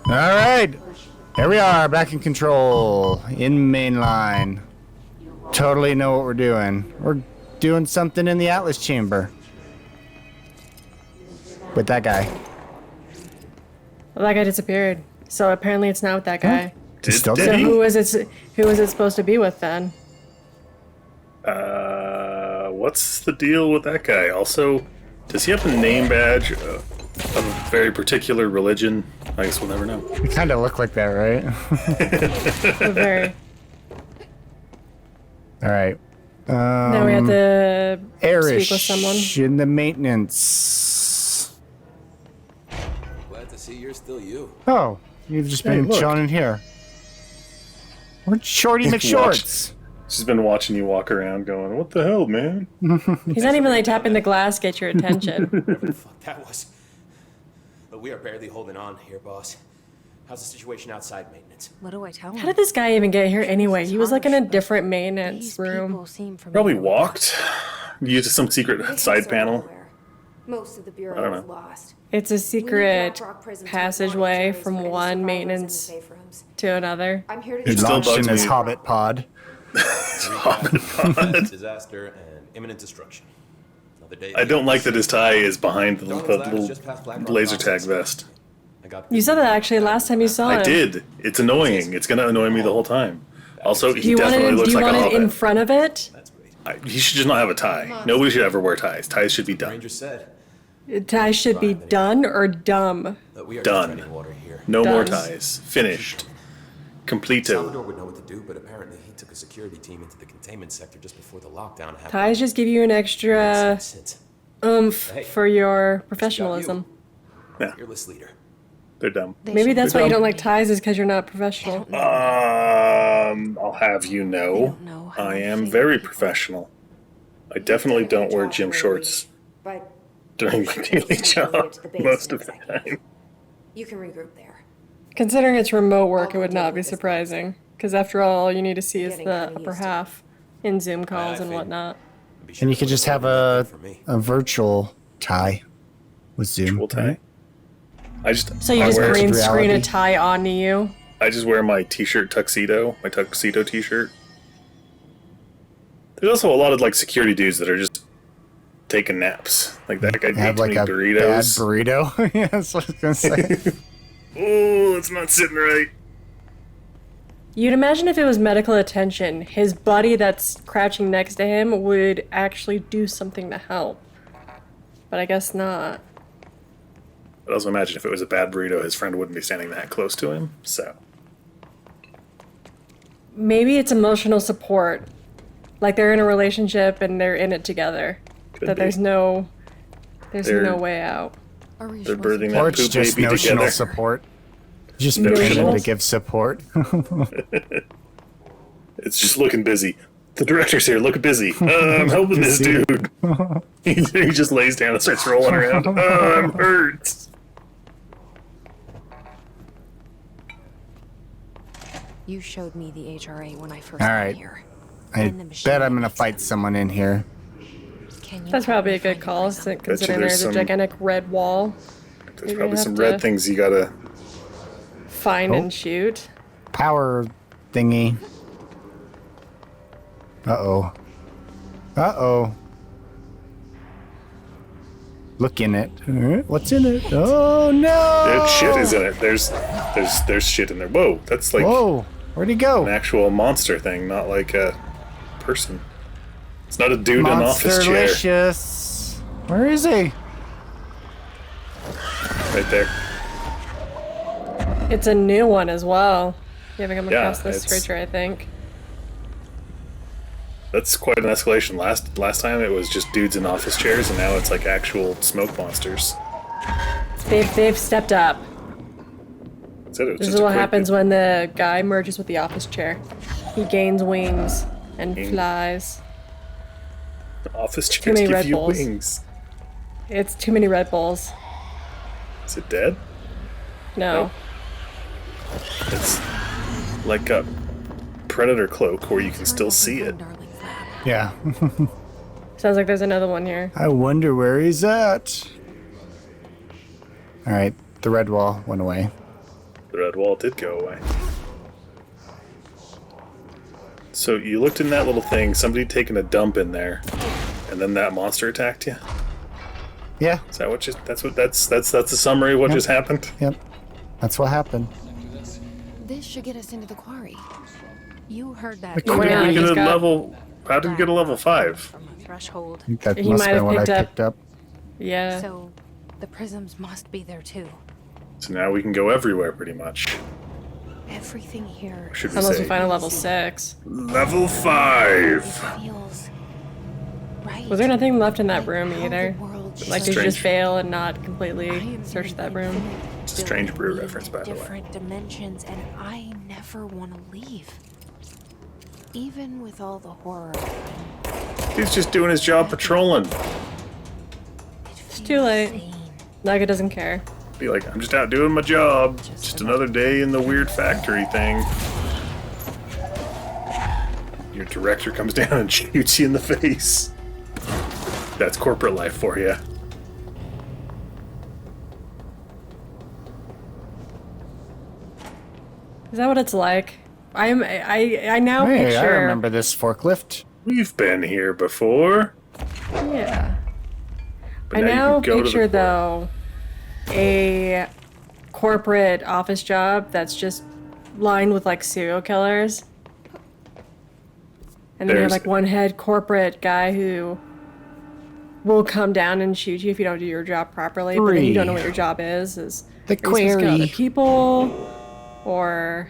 All right, here we are, back in control, in mainline. Totally know what we're doing. We're doing something in the Atlas chamber. With that guy. Well, that guy disappeared. So apparently it's not with that guy. Did So who was it supposed to be with then? What's the deal with that guy? Also, does he have a name badge of a very particular religion? I guess we'll never know. You kind of look like that, right? Very. All right. Now we have to speak with someone. Arish in the maintenance. Glad to see you're still you. Oh, you've just been look. chilling in here. Where'd Shorty McShorts? She's been watching you walk around going, what the hell, man? He's not even like tapping the glass, get your attention. Whatever the fuck that was. But we are barely holding on here, boss. How's the situation outside maintenance? What do I tell him? How did this guy even get here anyway? He was like in a different maintenance room. Probably walked. Used some secret side panel. Most of the I bureau don't is know. lost. It's a secret passageway from one maintenance to another. I'm here to It still Launched in bugs his me. Hobbit pod. Disaster and imminent destruction. Another day. I don't like that his tie is behind the Dawn's lab is just little past Black Rock laser tag Complex. vest. I got You said that actually last time you saw him. I did. It's annoying. It's gonna annoy me the whole time. Also, Do he you want definitely it? looks Do you like a want it in hobbit. front of it? That's great. He should just not have a tie. Nobody should ever wear ties. Ties should be done. Ranger said Ties should be done or dumb. that we are Done. just treading water here. No more Done. ties. Finished. Completo. Salvador would know what to do, but apparently he took a security team into the containment sector just before the lockdown happened. Ties just give you an extra Since oomph Hey, for your got professionalism. fearless leader. They're dumb. Maybe that's why you don't like ties, is because you're not professional. I'll have you know, don't know how I I am feel. very professional. I definitely don't wear gym shorts But during my daily job most of the time. you can regroup there. Considering it's remote work, it would not be surprising. Because after all you need to see is Getting the kinda upper used to it. half in Zoom calls and Faden. whatnot. Be And you sure could to just look have over a for me. virtual tie with Zoom. Virtual tie. right? I just So you I just wear green screen a reality. tie onto you. I just wear my t-shirt tuxedo, my tuxedo t-shirt. There's also a lot of like security dudes that are just taking naps. Like that guy Have ate like too a many bad burritos. burrito. Yeah, that's what I was gonna say. Oh, it's not sitting right. You'd imagine if it was medical attention, his buddy that's crouching next to him would actually do something to help. But I guess not. But also imagine if it was a bad burrito, his friend wouldn't be standing that close to him. So Maybe it's emotional support. Like they're in a relationship and they're in it together. Could that be. there's no They're- no way out. they're birthing Or that it's poop just baby notional together. support. Just paying him Notional? to give support. It's just looking busy. The director's here, looking busy. I'm helping this Busy. dude. he just lays down and starts rolling around. I'm hurt. You showed me the HRA when I first All got right. here. I And the machine bet I'm gonna makes fight them. someone in here. Can you That's help probably me a good find call, prison? considering there's there's a some- gigantic red wall. There's You're probably gonna some have red to- things you gotta. Find Oh. and shoot. Power thingy. Uh-oh. Uh-oh. Look in it. What's in it? Oh no! Shit is in it. There's shit in there. Whoa, that's like Whoa! Where'd he an go? actual monster thing, not like a person. It's not a dude in an office chair. Monsterlicious. Where is he? Right there. It's a new one as well. You haven't come Yeah, across this it's- creature, I think. That's quite an escalation. Last time it was just dudes in office chairs, and now it's like actual smoke monsters. They've stepped up. Said it was This just is a what quick- happens when the guy merges with the office chair. He gains wings and Wing. flies. Office Too chairs many give Red you Bulls. wings. It's too many Red Bulls. Is it dead? No. Nope. It's like a predator cloak where you can still see it. Darling's lab. Yeah. Sounds like there's another one here. I wonder where he's at. Alright, the red wall went away. The red wall did go away. So you looked in that little thing, somebody taking a dump in there, and then that monster attacked you? Yeah. Is that what just that's the summary of what just happened? Yep. That's what happened. This should get us into the quarry. You heard that. The How did Yeah, we I get just a got- level how did we get a level 5? From a threshold. I think that He must might have have been what I picked up- picked up. Yeah. So the prisms must be there too. So now we can go everywhere pretty much. Everything here Should we Unless say we find a level 6. level 5? feels right. Was there nothing left in that Like room how the either? world Like, is. did you just Strange. fail and not I completely am search in that room? infinite It's a strange brew building reference, by the way. Different dimensions, and I never want to leave. Even with all the horror. He's just doing his job patrolling. It's too late. Naga doesn't care. Be like, I'm just out doing my job. Just another day in the weird factory thing. Your director comes down and shoots you in the face. That's corporate life for you. Is that what it's like? I now Hey, picture. I remember this forklift. We've been here before. Yeah. But I now you now can go to the picture port. though a corporate office job that's just lined with like serial killers. And then you have There's- like one head corporate guy who will come down and shoot you if you don't do your job properly, but then you don't know what your job is. The are you supposed to kill query. other people or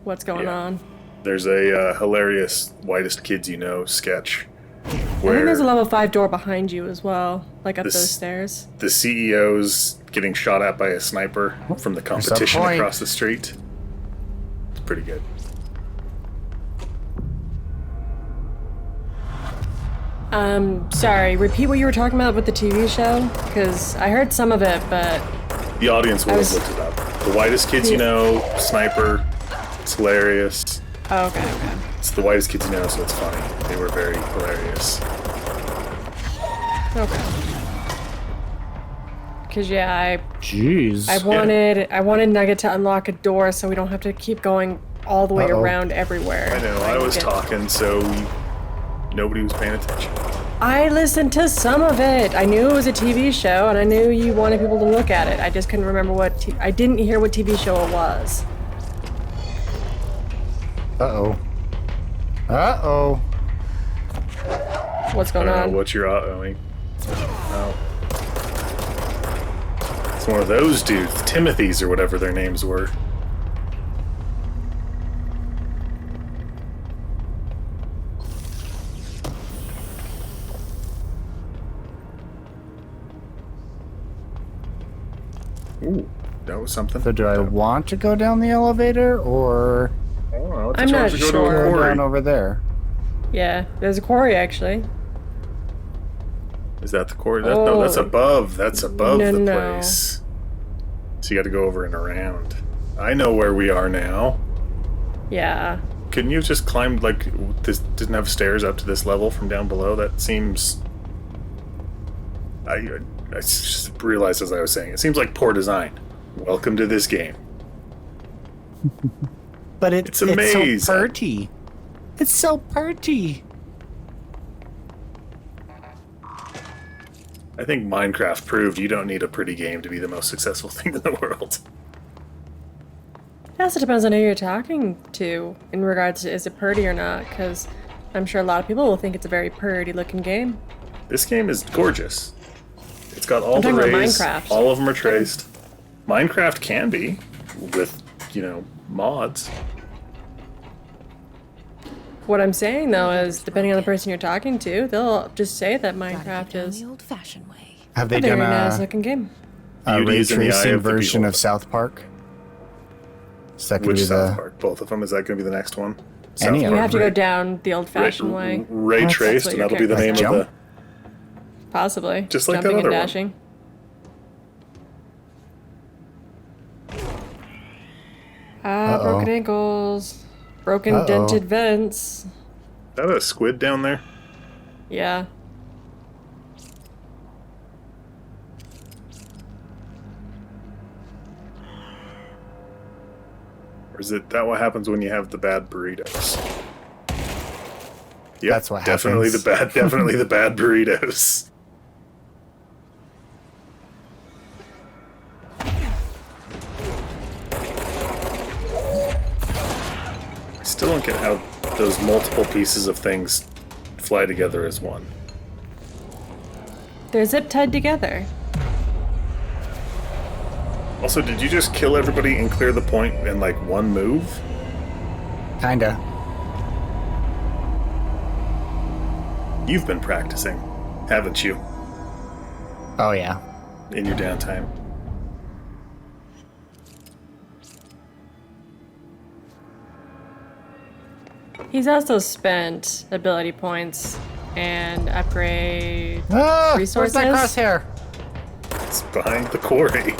what's going Yeah. on? There's a hilarious whitest kids you know sketch I think where there's a level 5 door behind you as well, like up This- those stairs. the CEO's getting shot at by a sniper from the a competition point. across the street. It's pretty good. Sorry, repeat what you were talking about with the TV show? Because I heard some of it, but The audience will I have was- looked it up. The whitest kids you know, sniper. It's hilarious. oh, okay. It's the whitest kids you know, so it's funny. They were very hilarious. Okay. Because yeah, Jeez. I wanted Nugget to unlock a door so we don't have to keep going all the way Uh-oh. around everywhere. I know, I was get- talking, so nobody was paying attention. I listened to some of it. I knew it was a TV show, and I knew you wanted people to look at it. I just couldn't remember what. I didn't hear what TV show it was. Uh-oh. Uh-oh. What's I going don't know on? what you're owing. Oh. It's one of those dudes, Timothy's or whatever their names were. Ooh, that was something. So do I want to go down the elevator or I don't know. It's I'm a not charge to go to sure. a go quarry. down over there? Yeah, there's a quarry actually. Is that the quarry? No, that's Oh. above. That's above No, the no. place. So you got to go over and around. I know where we are now. Yeah. Couldn't you have just climbed, like, this didn't have stairs up to this level from down below? That seems... I just realized as I was saying, it seems like poor design. Welcome to this game. But It's it's amazing. so pretty. It's so pretty. I think Minecraft proved you don't need a pretty game to be the most successful thing in the world. It also depends on who you're talking to in regards to is it pretty or not, because I'm sure a lot of people will think it's a very pretty looking game. This game is gorgeous. It's got all I'm the talking about rays. Minecraft. All of them are traced. Minecraft can be, with, mods. What I'm saying though is, depending on the person you're talking to, they'll just say that Gotta Minecraft get down is the old-fashioned way. Have they a very done nice a, looking game. a Beauty ray is in the eye tracing of the version beholder. of South Park? Is that gonna Which be South the Park? Both of them? Is that going to be the next one? Any South of You them. have to go Ray- down the old-fashioned way, Ray That's traced, what and your that'll be the name character- of the... Jump? possibly. Just like that jumping and other one. dashing. Uh-oh. Broken ankles, broken Uh-oh. Is dented vents. that a squid down there? Yeah. Or is it that what happens when you have the bad burritos? Yep, That's what definitely happens. definitely the bad burritos. I still don't get how those multiple pieces of things fly together as one. They're zip tied together. Also, did you just kill everybody and clear the point in like one move? Kinda. You've been practicing, haven't you, Oh, yeah. in your downtime? He's also spent ability points and upgrade Ah, resources. where's that crosshair? It's behind the quarry.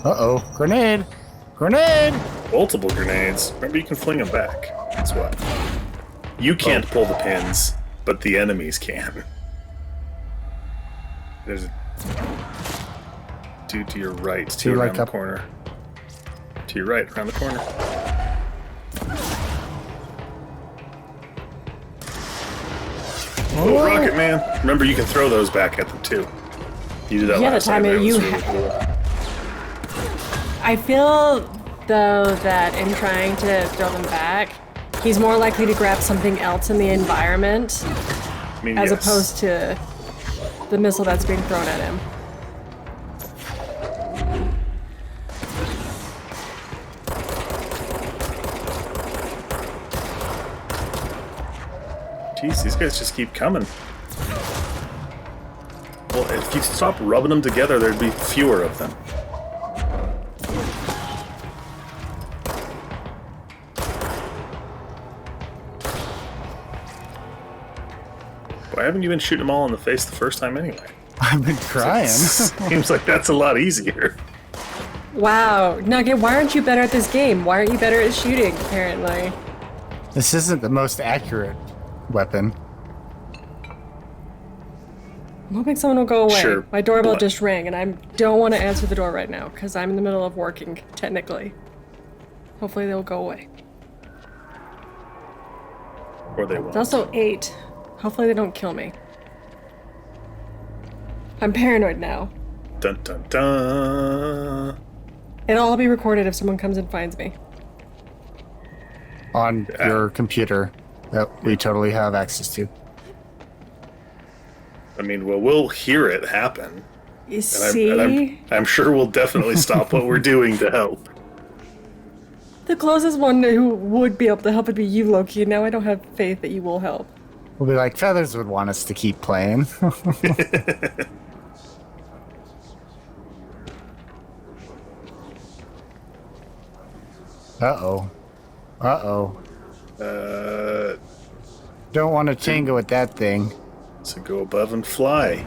Uh-oh. Grenade! Grenade! Multiple grenades. Remember, you can fling them back. That's what. You can't pull the pins, but the enemies can. There's a dude to your right, two like around the up- corner. To your right, around the corner. Oh, Rocket Man! Remember, you can throw those back at them too. You did that Yeah, the last time. time That was you really cool. I feel, though, that in trying to throw them back, he's more likely to grab something else in the environment I mean, as yes. opposed to the missile that's being thrown at him. Jeez, these guys just keep coming. Well, if you stop rubbing them together, there'd be fewer of them. Why haven't you been shooting them all in the face the first time anyway? I've been crying. Seems like that's a lot easier. Wow, Nugget, why aren't you better at this game? Why aren't you better at shooting, apparently? This isn't the most accurate weapon. I'm hoping someone will go away. Sure. My doorbell What? just rang, and I don't want to answer the door right now, because I'm in the middle of working, technically. Hopefully they'll go away. Or they won't. It's also 8. Hopefully they don't kill me. I'm paranoid now. Dun dun dun. It'll all be recorded if someone comes and finds me. On your computer that we totally have access to. I mean, well, we'll hear it happen. You And see? I'm sure we'll definitely stop what we're doing to help. The closest one who would be able to help would be you, Loki. Now I don't have faith that you will help. We'll be like, Feathers would want us to keep playing. Uh-oh. Uh-oh. Don't want to tango with that thing. So go above and fly.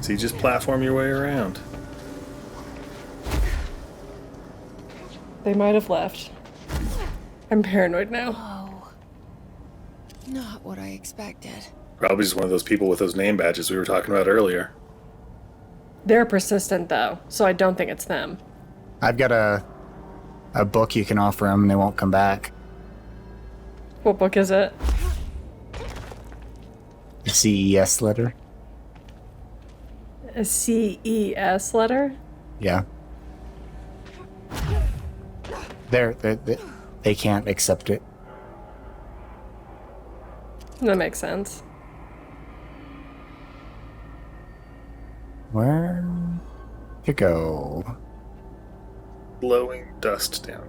So you just platform your way around. They might have left. I'm paranoid now. Oh. Not what I expected. Probably just one of those people with those name badges we were talking about earlier. They're persistent, though, so I don't think it's them. I've got a book you can offer them and they won't come back. What book is it? The CES letter. A CES letter? Yeah. They can't accept it. That makes sense. Where to go? Blowing dust down.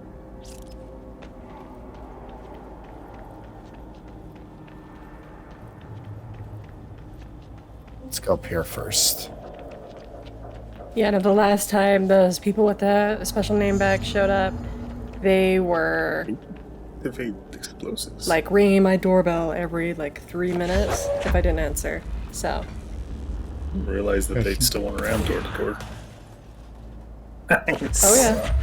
Let's go up here first. Yeah, no, the last time those people with the special name badge showed up, they were Evade explosives. like ringing my doorbell every like 3 minutes if I didn't answer. So, Realize that they'd still went around door to door. Nice. oh yeah.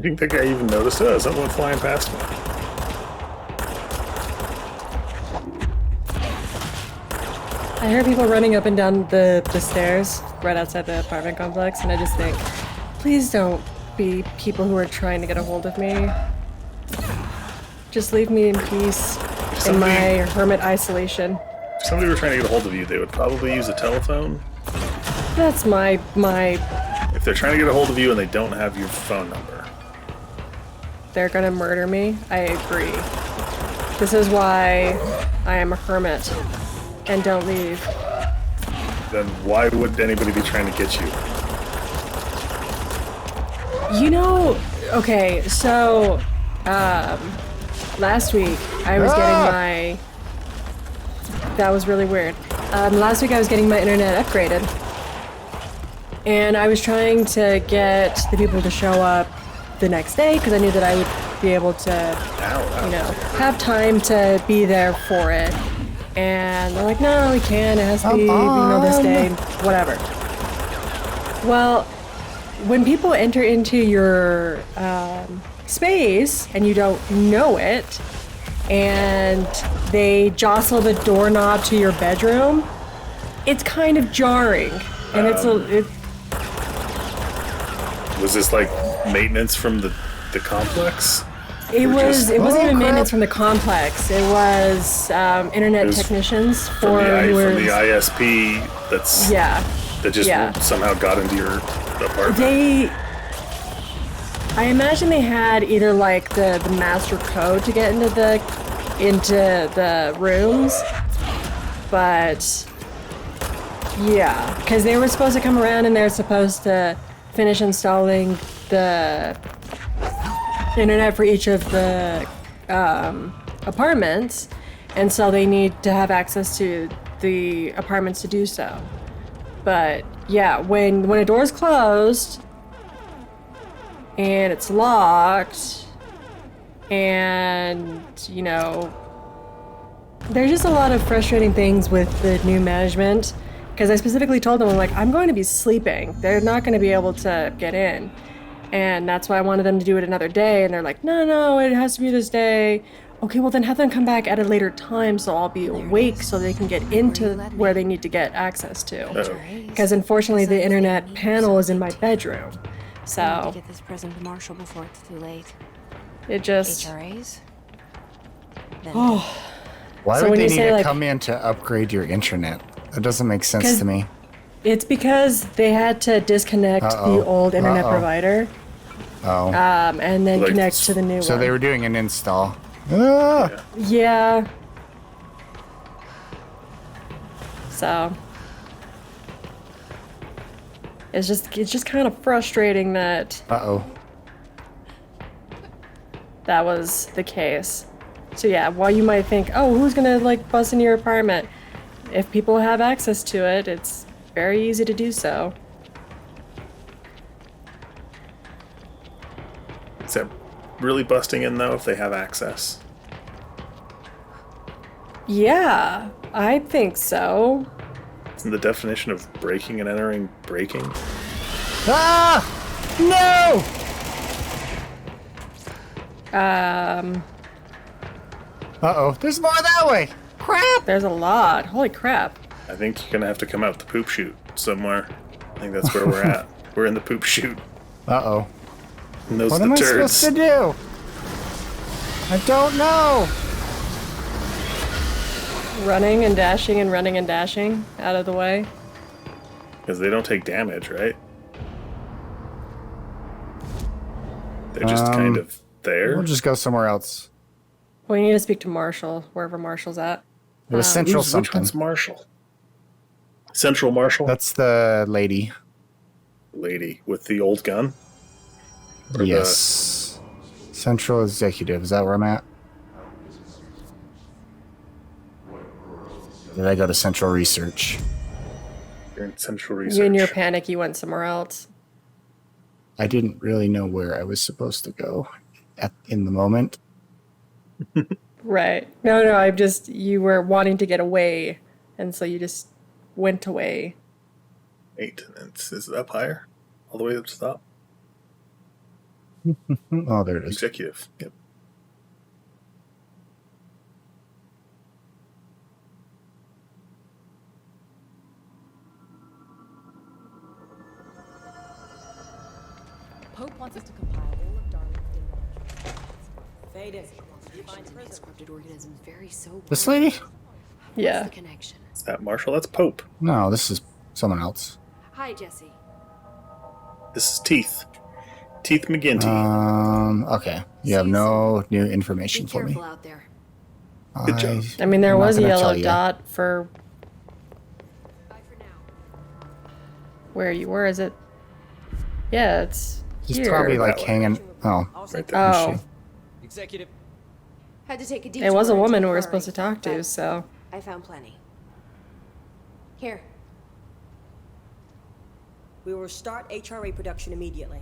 think that guy even noticed it? Something went flying past me. I hear people running up and down the stairs right outside the apartment complex, and I just think, please don't be people who are trying to get a hold of me. Just leave me in peace in my hermit isolation. If somebody were trying to get a hold of you, they would probably use a telephone. That's my If they're trying to get a hold of you and they don't have your phone number. they're gonna murder me. I agree. This is why I am a hermit and don't leave. Then why would anybody be trying to get you? You know, okay, so last week I was getting my. That was really weird. Last week I was getting my internet upgraded, and I was trying to get the people to show up the next day because I knew that I would be able to, have time to be there for it. And they're like, no, we can't. It has to be, this day, whatever. Well, when people enter into your space and you don't know it, and they jostle the doorknob to your bedroom, it's kind of jarring. And Was this like maintenance from the complex? It wasn't even crap. maintenance from the complex. It was internet technicians From the ISP that just somehow got into your apartment. I imagine they had either like the master code to get into the rooms, but yeah, because they were supposed to come around and they're supposed to finish installing the internet for each of the apartments, and so they need to have access to the apartments to do so. But yeah, when a door's closed and it's locked, and there's just a lot of frustrating things with the new management, because I specifically told them, I'm going to be sleeping. They're not going to be able to get in. And that's why I wanted them to do it another day. And they're like, no, it has to be this day. Okay, well then have them come back at a later time so I'll be awake so they can get into where they need to get access to. Because unfortunately the internet panel is in my bedroom. So Get this present to Marshall before it's too late. it just... HRAs? Then Why So would when they you need say, to like- come in to upgrade your internet? That doesn't make sense to me. It's because they had to disconnect the old internet provider Oh. and then Like, connect to the new So one. they were doing an install. Ah! Yeah. So it's just kind of frustrating that Uh-oh. that was the case. So yeah, while you might think, oh, who's gonna bust into your apartment? If people have access to it, it's very easy to do so. Is that really busting in though if they have access? Yeah, I think so. Isn't the definition of breaking and entering breaking? Ah! No! Uh-oh. There's more that way. Crap! There's a lot. Holy crap. I think you're gonna have to come out the poop chute somewhere. I think that's where we're at. We're in the poop chute. Uh-oh. And those What are am the I turds. supposed to do? I don't know. Running and dashing and running and dashing out of the way. Because they don't take damage, right? They're just kind of there. We'll just go somewhere else. Well, you need to speak to Marshall, wherever Marshall's at. It was Central Which something. one's Marshall? Central Marshall? That's the lady. Lady with the old gun? Or Yes. Central Executive. Is that where I'm at? Did I go to Central Research? You're in Central Research. You in your panic, you went somewhere else. I didn't really know where I was supposed to go in the moment. Right. No, you were wanting to get away, and so you just went away. Maintenance. Is it up higher? All the way up to the top? Oh, there it is. Executive. Yep. Pope wants us to compile all of Darwin's data. Faden. These corrupted organisms very sober. This lady? What's Yeah. the connection? Is that Marshall? That's Pope. No, this is someone else. Hi, Jesse. This is Teeth. Teeth McGinty. Okay. You have no new information Be for me. careful out there. Good job. I mean, there I'm not was a gonna yellow tell you. dot for Bye for now. where you were. Is it? Yeah, it's He's here. probably like That way. hanging. Oh, Right there. Oh, Executive. Had to take a it was a detour woman to we were Murray, supposed to talk to, but so. I found plenty. Here. We will start HRA production immediately.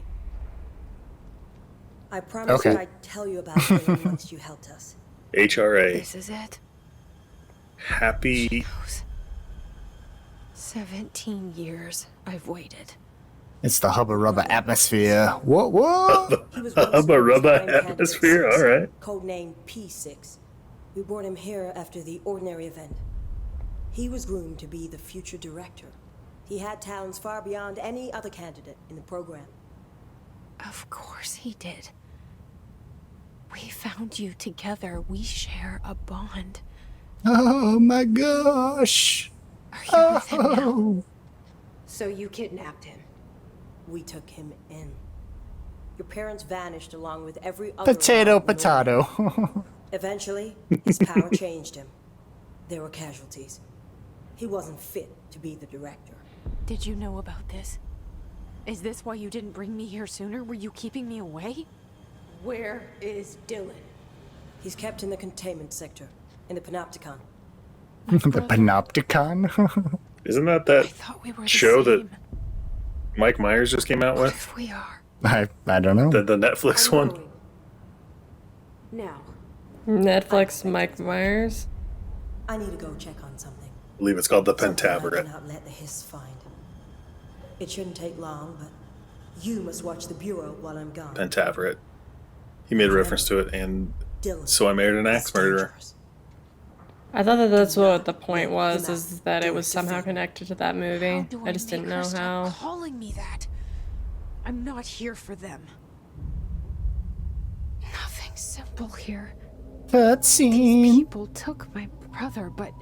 I promised Okay. I'd tell you about it once you helped us. HRA. This is it. Happy. 17 years I've waited. it's the hubba rubba atmosphere. Whoa, whoa! He was Hubba rubba prime atmosphere. candidate All right. 6, codenamed P6. We brought him here after the ordinary event. He was groomed to be the future director. He had talents far beyond any other candidate in the program. Of course he did. We found you together. We share a bond. Oh my gosh! Are you with him now? Oh. So you kidnapped him. We took him in. Your parents vanished along with every other... Potato, adult in Norway. potato. Eventually, his power changed him. There were casualties. He wasn't fit to be the director. Did you know about this? Is this why you didn't bring me here sooner? Were you keeping me away? Where is Dylan? He's kept in the containment sector, in the Panopticon. The Panopticon. Isn't that I that thought we were the show that same. Mike Myers just came out What with? if we are? I don't know. The Netflix I'm one? going. Now. Netflix Mike Myers. I need to go check on something. I believe it's called the Something I Pentaveret. cannot let the hiss find. It shouldn't take long, but you must watch the Bureau while I'm gone. Pentaveret. He made a reference to it, and Dylan. so I married an axe is murderer. dangerous. I thought that that's what the point was, is that it was somehow connected to that How movie. do I just didn't make her know stop how. calling me that? I'm not here for them. Nothing simple here. Cutscene. People took my brother, but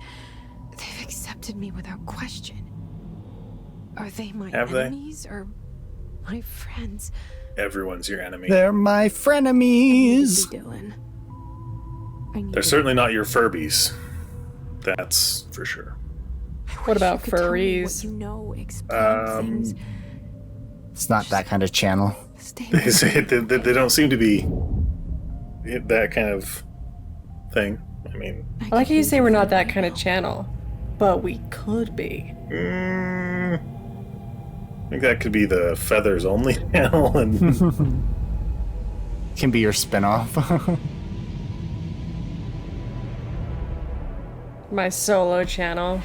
they've accepted me without question. Are they my Have they? enemies or my friends? Everyone's your enemy. They're my frenemies. Dylan. I need They're to- certainly not your Furbies. That's for sure. What about You could tell me what furries? you know, explain things. It's not that kind of channel. Stay They with say they don't seem to be that kind of thing. I mean, I like how you say we're not that kind of channel, but we could be. I think that could be the feathers only channel, and Can be your spinoff. My solo channel.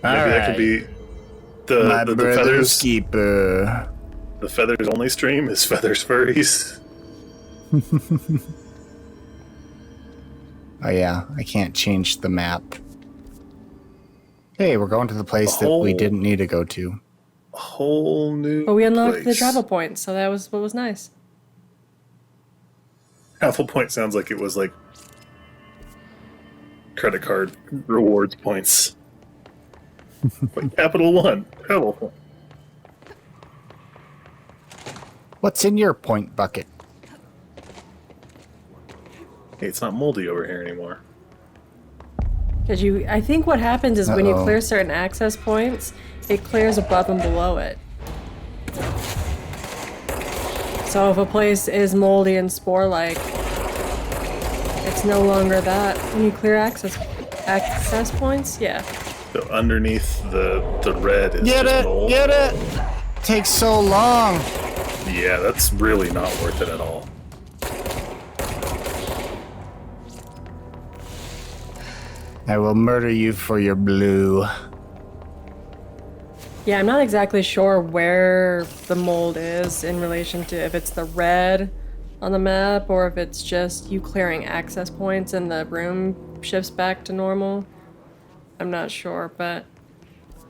maybe that could be My the brother's feathers. keeper. The feathers only stream is feathers furries. Oh yeah, I can't change the map. Hey, we're going to the place that we Oh. didn't need to go to. A whole new. But we unlocked the place. travel points, so that was what was nice. Travel point sounds like it was like credit card rewards points. Like Capital One travel point. What's in your point bucket? Hey, it's not moldy over here anymore. Because I think what happens is when you Uh-oh. clear certain access points, it clears above and below it. So if a place is moldy and spore-like, it's no longer that. When you clear access points, yeah. So underneath the red is Get just it! mold. Get it! Takes so long. Yeah, that's really not worth it at all. I will murder you for your blue. Yeah, I'm not exactly sure where the mold is in relation to if it's the red on the map or if it's just you clearing access points and the room shifts back to normal. I'm not sure, but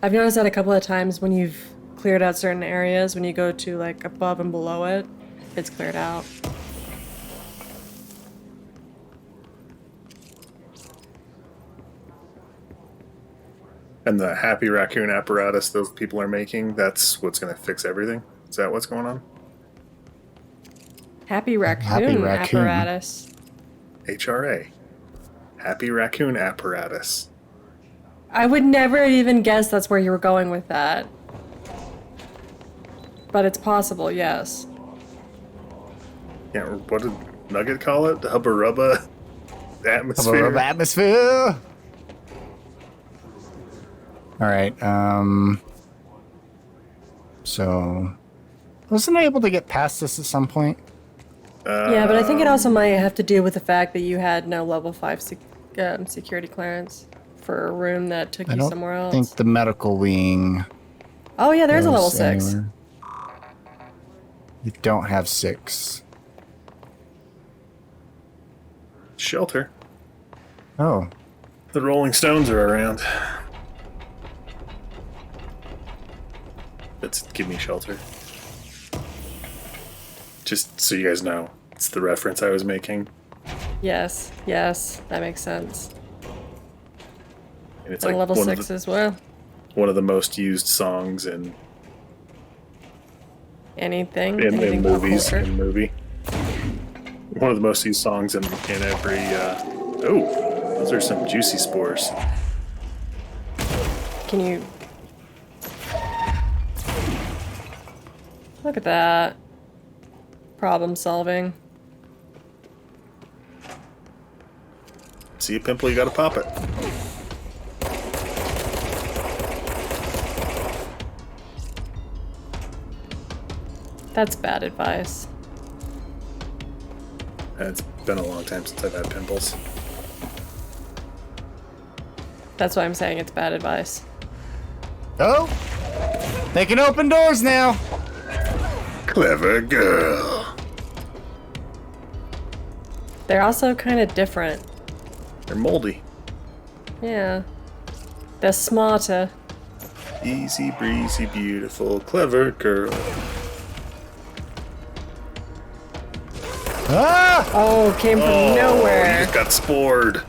I've noticed that a couple of times when you've cleared out certain areas, when you go to like above and below it, it's cleared out. And the happy raccoon apparatus those people are making, that's what's going to fix everything? Is that what's going on? Happy raccoon, raccoon. apparatus. HRA. Happy raccoon apparatus. I would never even guess that's where you were going with that. But it's possible, yes. Yeah, what did Nugget call it? The Hubba Rubba atmosphere? Hubba rubba atmosphere. All right. So, wasn't I able to get past this at some point? Yeah, but I think it also might have to do with the fact that you had no level 5 security clearance for a room that took I you don't somewhere else. think the medical wing. Oh yeah, there's a level goes 6. anywhere. You don't have 6. Shelter. Oh, The Rolling Stones are around. Let's give me shelter. Just so you guys know, it's the reference I was making. Yes, yes, that makes sense. And it's And like level one 6 of the, as well. one of the most used songs in Anything in pop movies. culture. In movie. One of the most used songs in every. Oh, those are some juicy spores. Can you... Look at that. Problem solving. See a pimple, you gotta pop it. That's bad advice. And it's been a long time since I've had pimples. That's why I'm saying it's bad advice. oh! They can open doors now. Clever girl. They're also kind of different. They're moldy. Yeah. They're smarter. Easy breezy, beautiful, clever girl. Ah! Oh, came from You nowhere. just got spored.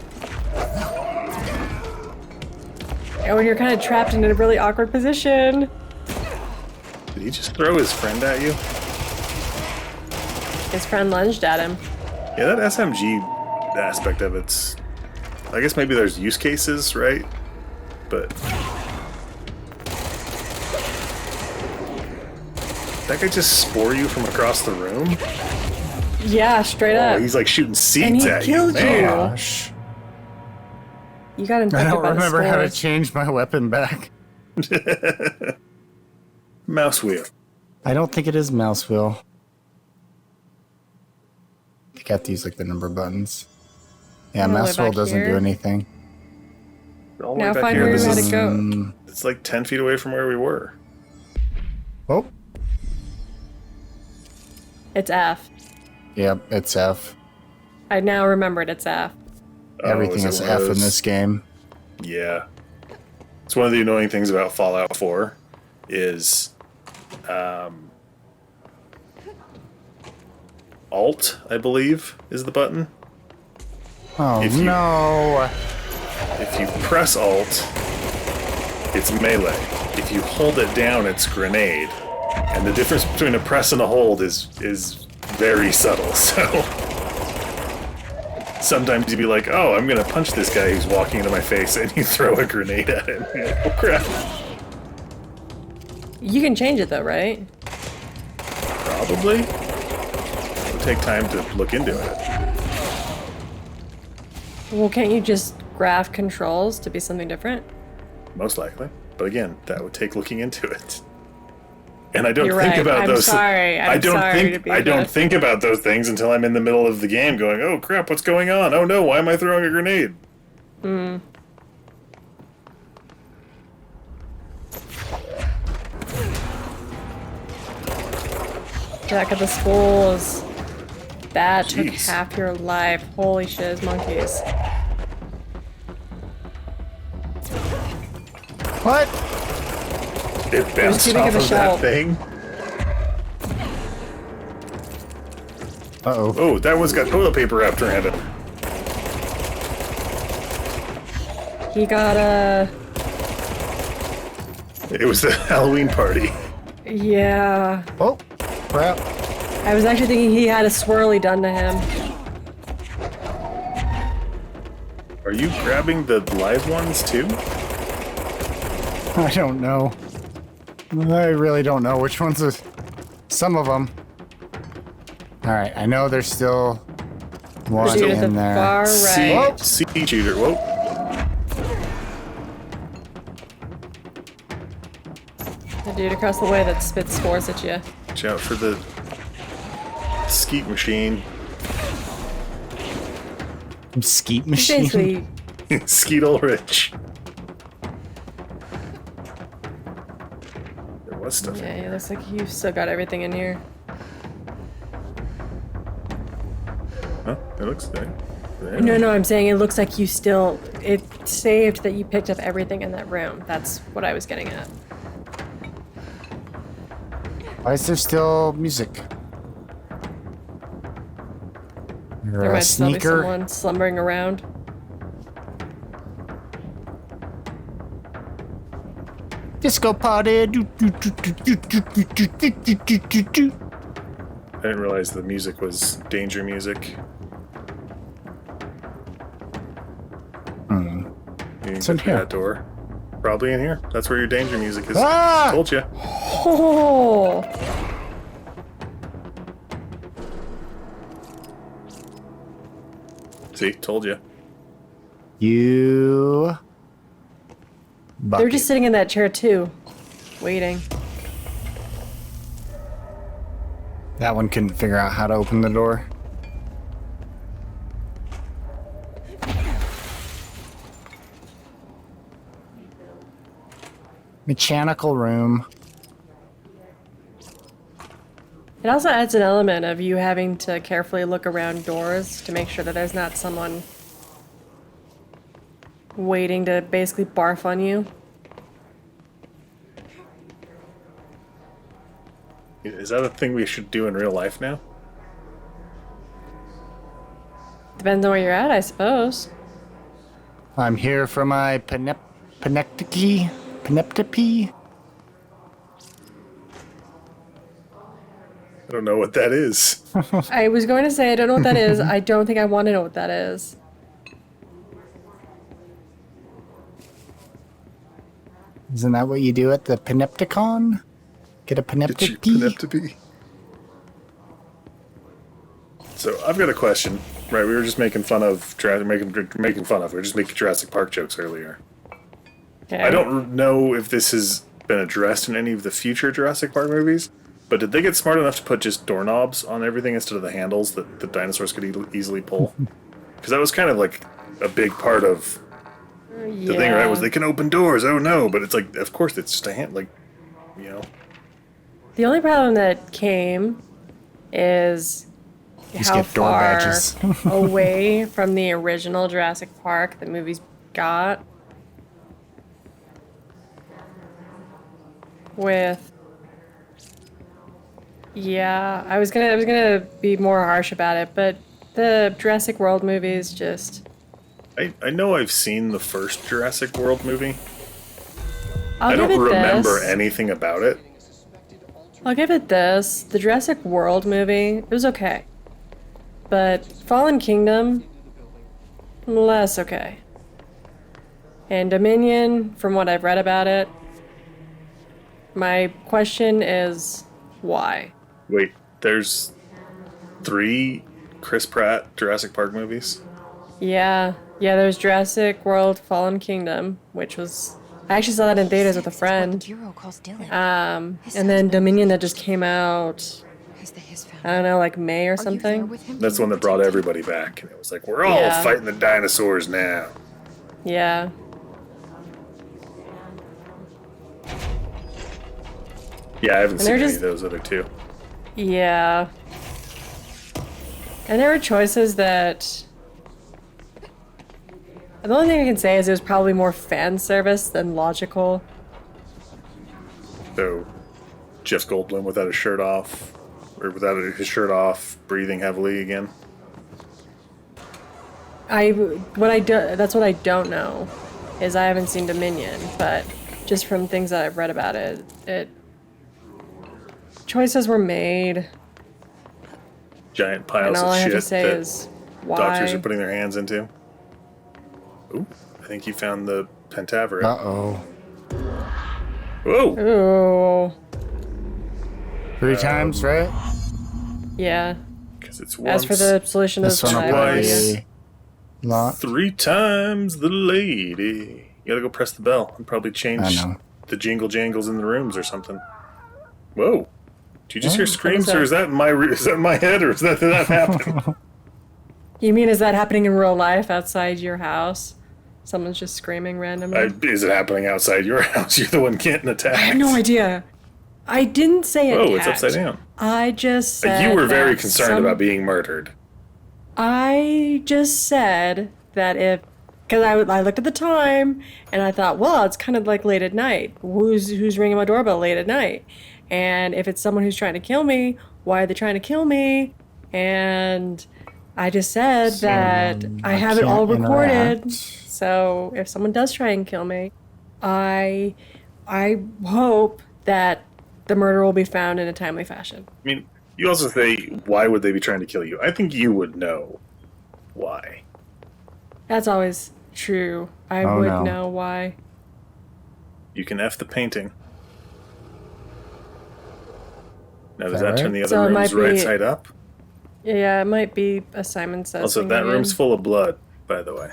Oh, and you're kind of trapped in a really awkward position. Did he just throw his friend at you? His friend lunged at him. Yeah, that SMG aspect of it's... I guess maybe there's use cases, right? But... that guy just spore you from across the room? Yeah, straight Oh, up. he's like shooting And seeds he at killed you. you. Man. Gosh. You got I infected don't by the remember how to spores. change my weapon back. Mouse wheel. I don't think it is mouse wheel. I think I have to use like the number buttons. Yeah, All the way mouse wheel back doesn't do here? anything. All the way Now back find here. where This you had is, to go. it's like 10 feet away from where we were. Oh, It's F. yep, it's F. I now remembered it's F. Everything is is it one F of in those- this game. Yeah. It's one of the annoying things about Fallout 4 is Alt, I believe, is the button. Oh If you- no! If you press Alt, it's melee. If you hold it down, it's grenade. And the difference between a press and a hold is very subtle, so... Sometimes you'd be like, oh, I'm gonna punch this guy who's walking into my face, and you throw a grenade at him. Oh, crap. You can change it though, right? Probably. It would take time to look into it. Well, can't you just graph controls to be something different? Most likely. But again, that would take looking into it. And I don't You're think right. about I'm those. sorry. I I'm don't sorry think to be I don't this. think about those things until I'm in the middle of the game going, "Oh crap, what's going on? Oh no, why am I throwing a grenade?" Attack of the Skulls. That took Jeez. half your life. Holy shiz monkeys. What? It bounced too big off of a of shell. that thing. Uh-oh. Oh, that one's got toilet paper wrapped around it. He got a... It was the Halloween party. Yeah. Oh, crap. I was actually thinking he had a swirly done to him. Are you grabbing the live ones too? I don't know. I really don't know which ones is... Some of them. Alright, I know there's still one dude at the in there. far right. Sea shooter. Whoa. The dude across the way that spits spores at you. Watch out for the skeet machine. Skeet machine. Basically, Skeet Ulrich. There was stuff in yeah, here. it looks like you've still got everything in here. Huh? It looks there. No, I'm saying it looks like you still... It saved that you picked up everything in that room. That's what I was getting at. Why is there still music? Or There a might still be sneaker? someone slumbering around. Disco party. Do, do, do, do, do, do, do, do, do, do, do, do. I didn't realize the music was danger music. You can It's go in through here. that door. Probably in here. That's where your danger music is. Ah! Told you. Oh! See, told you. You. They were just sitting in that chair too, waiting. That one couldn't figure out how to open the door. Mechanical room. It also adds an element of you having to carefully look around doors to make sure that there's not someone waiting to basically barf on you. Is that a thing we should do in real life now? Depends on where you're at, I suppose. I'm here for my penectomy. I don't know what that is. I was going to say I don't know what that is. I don't think I want to know what that is. Isn't that what you do at the Panopticon? Get a Get you Panopticon? So I've got a question. Right, we were just making fun of making fun of. We were just making Jurassic Park jokes earlier. Okay. I don't know if this has been addressed in any of the future Jurassic Park movies, but did they get smart enough to put just doorknobs on everything instead of the handles that the dinosaurs could easily pull? Because that was kind of like a big part of the thing, right? Was they can open doors. Oh no! But it's like, of course, it's just a hand. Like, you know. The only problem that came is Just how get door far badges. away from the original Jurassic Park the movies got. With yeah, I was gonna be more harsh about it, but the Jurassic World movies just I know I've seen the first Jurassic World movie. I I'll don't give it remember this. anything about it. I'll give it this. The Jurassic World movie, it was okay. But Fallen Kingdom, less okay. And Dominion, from what I've read about it, my question is why? Wait, there's 3 Chris Pratt Jurassic Park movies? Yeah, there's Jurassic World Fallen Kingdom, which was... I actually saw that in theaters with a friend. Bureau calls Dylan. And then Dominion that just came out, Has the hiss found? I don't know, like May or Are you there something. with him? That's the one that brought everybody back. And it was like, we're all Yeah. fighting the dinosaurs now. Yeah. Yeah, I haven't seen they're any just- of those other 2. Yeah. And there were choices that... The only thing I can say is it was probably more fan service than logical. So, Jeff Goldblum without his shirt off, or without his shirt off, breathing heavily again. That's what I don't know, is I haven't seen Dominion, but just from things that I've read about it, choices were made. Giant piles And all of I have shit to say that is why. doctors are putting their hands into. Ooh, I think you found the Pentaveret. Uh-oh. Whoa! Ooh. 3 times, right? Yeah. Because it's As once, for the solution of This one will twice. probably lock. 3 times the lady. You gotta go press the bell and probably change I know. the jingle jangles in the rooms or something. Whoa! Did you just hear What screams, that? or is that in my head, or did that happen? You mean, is that happening in real life outside your house? Someone's just screaming randomly? Is it happening outside your house? You're the one getting attacked. I have no idea. I didn't say attacked. Whoa, it's upside down. I just said You were very that concerned about being murdered. I just said that if... Because I looked at the time, and I thought, well, it's kind of like late at night. Who's ringing my doorbell late at night? And if it's someone who's trying to kill me, why are they trying to kill me? And I just said that I have it all can't recorded. interact. So if someone does try and kill me, I hope that the murder will be found in a timely fashion. I mean, you also say, why would they be trying to kill you? I think you would know why. That's always true. I Oh, would no. know why. You can F the painting. Now, does Is that that turn right? the So other it rooms might right be- side up? Yeah, it might be a Simon Says Also, thing that again. room's full of blood, by the way.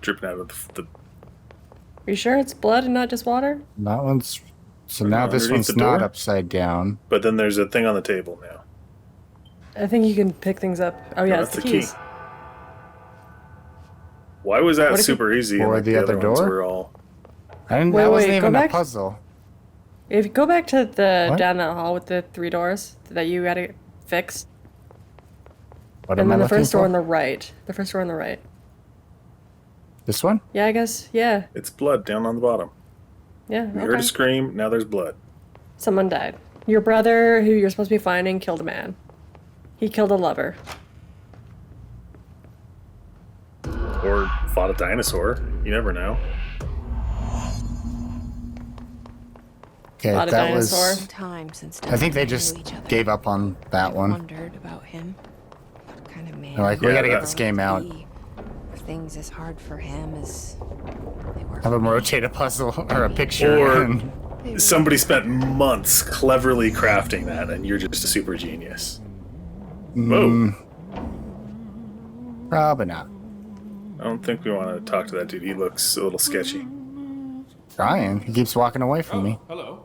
Dripping out of the... Are you sure it's blood and not just water? That one's... So now this Underneath one's the not door? upside down. But then there's a thing on the table now. I think you can pick things up. Oh yeah, it's that's the the key. keys. Why was that What if super easy? Or and the other ones door? were all... That Wait, wasn't go even a back. puzzle. If you go back to the What? down that hall with the 3 doors that you had to fix, What and am I then the looking first door for? on the right. The first door on the right. This one? Yeah, I guess. Yeah. It's blood down on the bottom. Yeah. We heard a scream, now there's blood. Someone died. Your brother, who you're supposed to be finding, killed a man. He killed a lover. Or fought a dinosaur. You never know. Okay, Fought a that dinosaur. was... Time since I think they Dad just knew each other. gave up on that one. Wondered about him. What kind of man? They're like, we Yeah, gotta get that- this game out. Were things as hard for him as they were Have for them me? rotate a puzzle or a picture. Or- and- Somebody spent months cleverly crafting that, and you're just a super genius. Whoa. Probably not. I don't think we want to talk to that dude. He looks a little sketchy. Trying. He keeps walking away from me. Hello.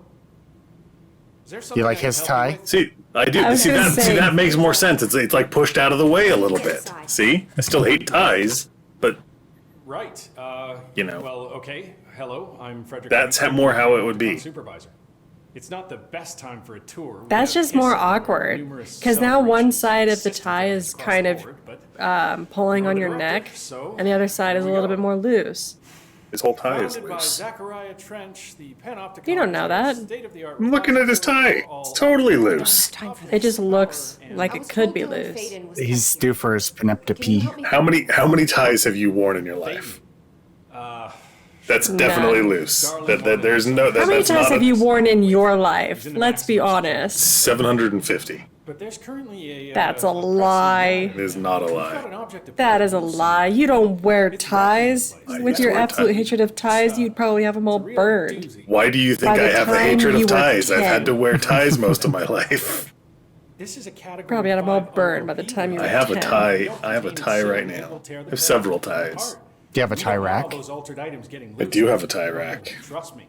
Is there Do something you like I can his help tie? you with? See, I do. I was See gonna that? See say- that makes more sense. It's like pushed out of the way a little bit. See, I still hate ties, but Right. You know. Well, okay. Hello, I'm Frederick. That's Hancock, more how it would be. Supervisor. It's not the best time for a tour. We That's have just more history, awkward. numerous Because now one celebrations, side of the systems tie is across kind the of board, but pulling on the your director, neck, so and the other side is a here we little go. bit more loose. his whole tie is Founded by loose. Zachariah Trench, the panopticon You don't know that. state-of-the-art I'm looking at his tie. It's totally loose. Time for It this. just looks like I it was could told be Dylan loose. Faden was He's empty. due for his Can you panoptopy. help me How many ties have you worn in your life? That's definitely None. loose. That there's no. How many that's times not have you worn in your life? Let's be honest. 750. But there's currently a. That's a lie. It is not a Got lie. an object of That is a lie. You don't wear ties. With your wear absolute ties. hatred of ties, you'd probably have them all real burned. doozy. Why do you think By the I have a time hatred you of were ties? I've 10. had to wear ties most of my life. This is a category Probably had 'em all 5 burned by the time you I were have a 10. tie. I have a tie right now. I have several ties. Do you have a tie rack? I do have a tie rack. Trust me.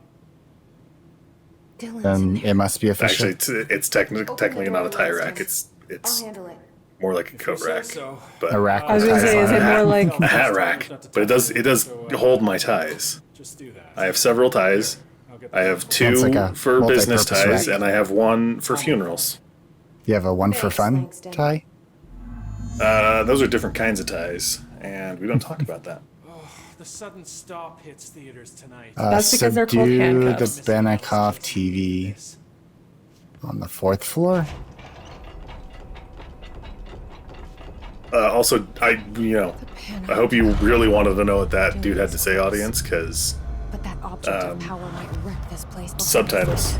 Dylan's in Then there. it must be official. Actually, it's technically not a tie rack. It's I'll handle it. more like a coat rack, So, but A rack I was with gonna ties say, on is it it. more like a hat rack. But it does hold my ties. just do that. I have several ties. I'll get I have It's two like a for business multi-purpose ties, rack. and I have one for funerals. You have a one for fun Thanks, Dan. tie? Those are different kinds of ties, and we don't talk about that. The sudden stop hits theaters tonight. That's because they're called Subdue the handcuffs. Benikoff TV on the 4th floor. Also, I hope you really wanted to know what that dude had to say, audience, because But that object of power might wreck this place. before subtitles,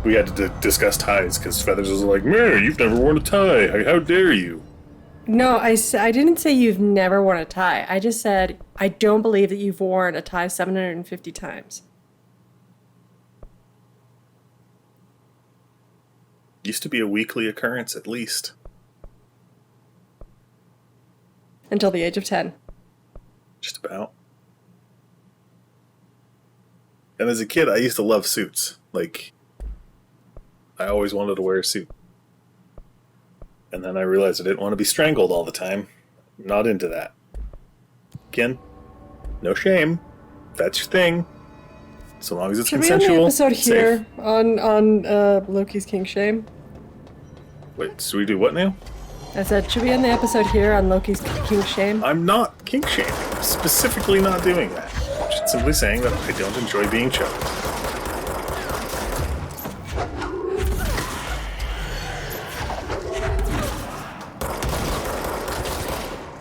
we had to discuss ties, because Feathers was like, "Man, you've never worn a tie. How dare you?" No, I didn't say you've never worn a tie. I just said I don't believe that you've worn a tie 750 times. Used to be a weekly occurrence, at least. Until the age of 10. Just about. And as a kid, I used to love suits. Like, I always wanted to wear a suit. And then I realized I didn't want to be strangled all the time. Not into that. Again, no shame. That's your thing. So long as it's Should consensual. we end the episode safe. here on Loki's King Shame? Wait, so we do what now? I said, should we end the episode here on Loki's King Shame? I'm not kink shaming. I'm specifically not doing that. I'm just simply saying that I don't enjoy being choked.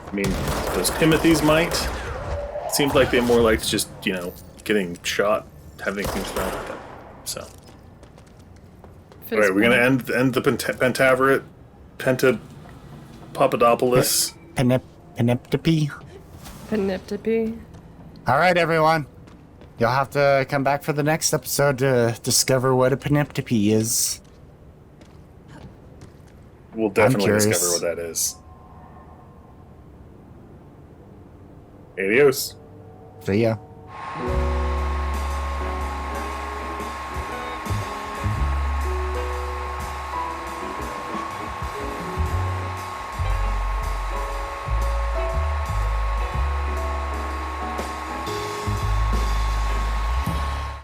I mean, those Timothys might. It seems like they're more like just, getting shot, having things thrown at them. So. Alright, we're gonna end the Pentaveret, Papadopoulos. Peniptope. Peniptope. All right, everyone. You'll have to come back for the next episode to discover what a peniptope is. We'll definitely curious. discover what that is. Adios. See ya.